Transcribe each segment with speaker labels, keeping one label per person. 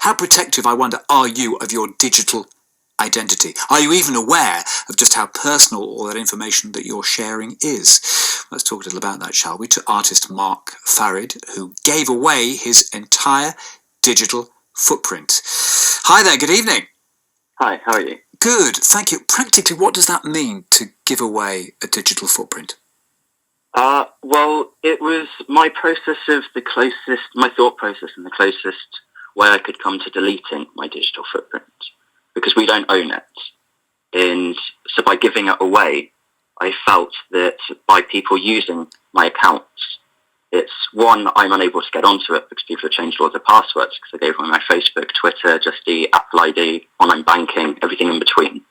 Speaker 1: How protective, I wonder, are you of your digital identity? Are you even aware of just how personal all that information that you're sharing is? Let's talk a little about that, shall we? To artist Mark Farid, who gave away his entire digital footprint. Hi there, good evening.
Speaker 2: Hi, how are you?
Speaker 1: Good, thank you. Practically, what does that mean to give away a digital footprint?
Speaker 2: Well, it was my thought process and the closest way I could come to deleting my digital footprint, because we don't own it. And so by giving it away, I felt that by people using my accounts, it's one, I'm unable to get onto it because people have changed all the passwords, because I gave away my Facebook, Twitter, just the Apple ID, online banking, everything in between.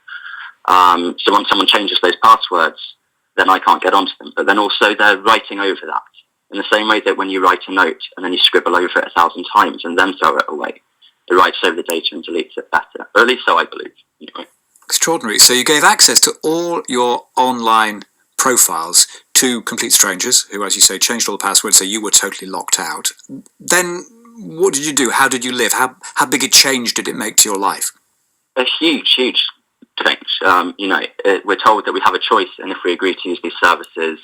Speaker 2: So once someone changes those passwords, then I can't get onto them. But then also they're writing over that. In the same way that when you write a note and then you scribble over it 1,000 times and then throw it away, it writes over the data and deletes it better. Or at least so I believe. Anyway.
Speaker 1: Extraordinary. So you gave access to all your online profiles to complete strangers who, as you say, changed all the passwords, so you were totally locked out. Then what did you do? How did you live? How big a change did it make to your life?
Speaker 2: A huge change. We're told that we have a choice, and if we agree to use these services,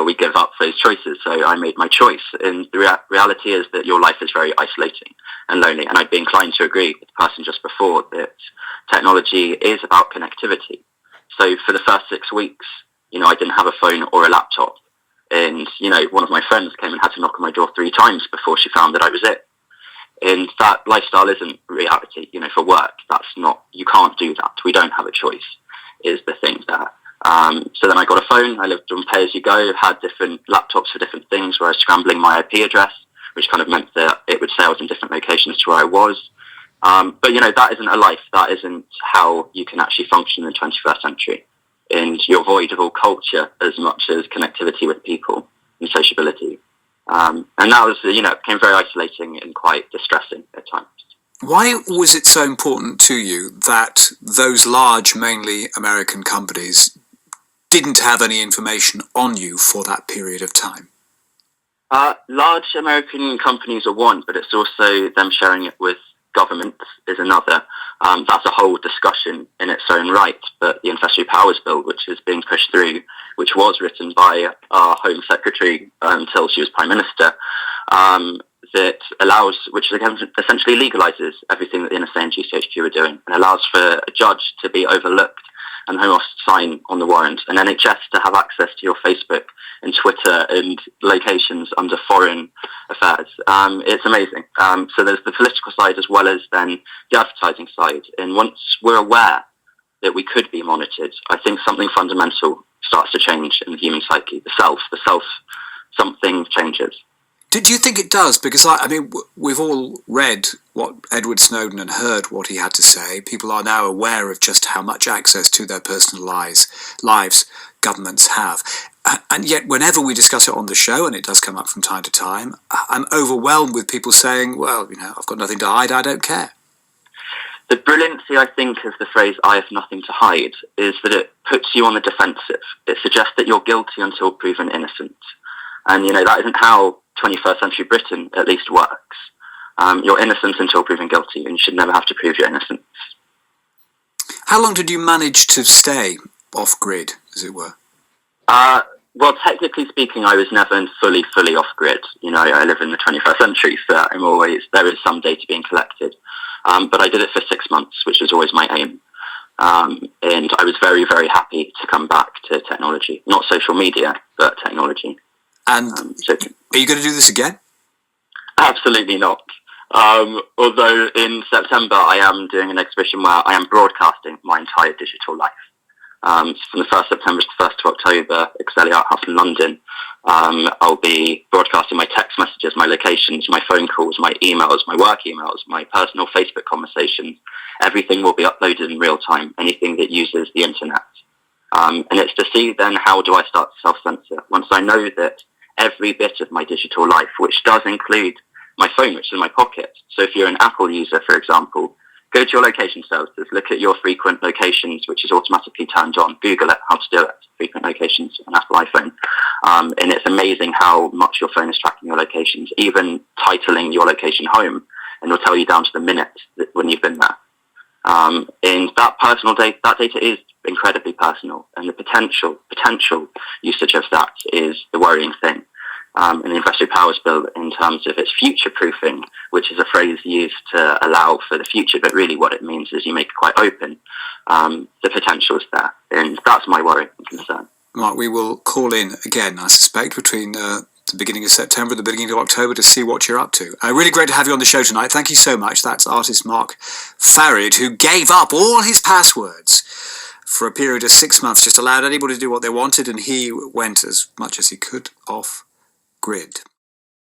Speaker 2: we give up those choices. So I made my choice, and the reality is that your life is very isolating and lonely, and I'd be inclined to agree with the person just before that technology is about connectivity. So for the first 6 weeks, I didn't have a phone or a laptop, and one of my friends came and had to knock on my door 3 times before she found that I was it. And that lifestyle isn't reality, for work. That's not, you can't do that. We don't have a choice, is the thing there. So then I got a phone. I lived on pay-as-you-go, had different laptops for different things where I was scrambling my IP address, which kind of meant that it would say I was in different locations to where I was. But, that isn't a life. That isn't how you can actually function in the 21st century. And you're void of all culture as much as connectivity with people and sociability. And that was, it became very isolating and quite distressing at times.
Speaker 1: Why was it so important to you that those large, mainly American companies didn't have any information on you for that period of time?
Speaker 2: Large American companies are one, but it's also them sharing it with governments is another. That's a whole discussion in its own right, but the Ancestry Powers Bill, which is being pushed through, which was written by our Home Secretary until she was Prime Minister, that allows, which essentially legalises everything that the NSA and GCHQ are doing, and allows for a judge to be overlooked and Home Office to sign on the warrant, and NHS to have access to your Facebook and Twitter and locations under foreign affairs. It's amazing. So there's the political side as well as then the advertising side. And once we're aware that we could be monitored, I think something fundamental starts to change in the human psyche. The self, something changes.
Speaker 1: Did you think it does? Because, we've all read what Edward Snowden and heard what he had to say. People are now aware of just how much access to their personal lives governments have. And yet, whenever we discuss it on the show, and it does come up from time to time, I'm overwhelmed with people saying, well, I've got nothing to hide, I don't care.
Speaker 2: The brilliancy, I think, of the phrase, I have nothing to hide, is that it puts you on the defensive. It suggests that you're guilty until proven innocent. And, that isn't how 21st century Britain at least works. You're innocent until proven guilty, and you should never have to prove your innocence.
Speaker 1: How long did you manage to stay off-grid, as it were?
Speaker 2: Well, technically speaking, I was never fully off-grid. I live in the 21st century, so there is some data being collected. But I did it for 6 months, which was always my aim. And I was very, very happy to come back to technology. Not social media, but technology.
Speaker 1: And are you going to do this again?
Speaker 2: Absolutely not. Although in September I am doing an exhibition where I am broadcasting my entire digital life. From the 1st September to the 1st of October, Excelli Art House in London, I'll be broadcasting my text messages, my locations, my phone calls, my emails, my work emails, my personal Facebook conversations. Everything will be uploaded in real time, anything that uses the internet. And it's to see then how do I start to self-censor once I know that every bit of my digital life, which does include my phone, which is in my pocket. So if you're an Apple user, for example, go to your location services, look at your frequent locations, which is automatically turned on. Google it, how to do it, frequent locations on Apple iPhone. And it's amazing how much your phone is tracking your locations, even titling your location home and it'll tell you down to the minute when you've been there. And that personal data, that data is incredibly personal, and the potential usage of that is the worrying thing. And the Investor Powers Bill, in terms of its future-proofing, which is a phrase used to allow for the future, but really what it means is you make it quite open. The potential is there, and that's my worry and concern.
Speaker 1: Mark, we will call in again, I suspect, between the beginning of September and the beginning of October to see what you're up to. Really great to have you on the show tonight. Thank you so much. That's artist Mark Farid, who gave up all his passwords for a period of 6 months, just allowed anybody to do what they wanted, and he went as much as he could off grid.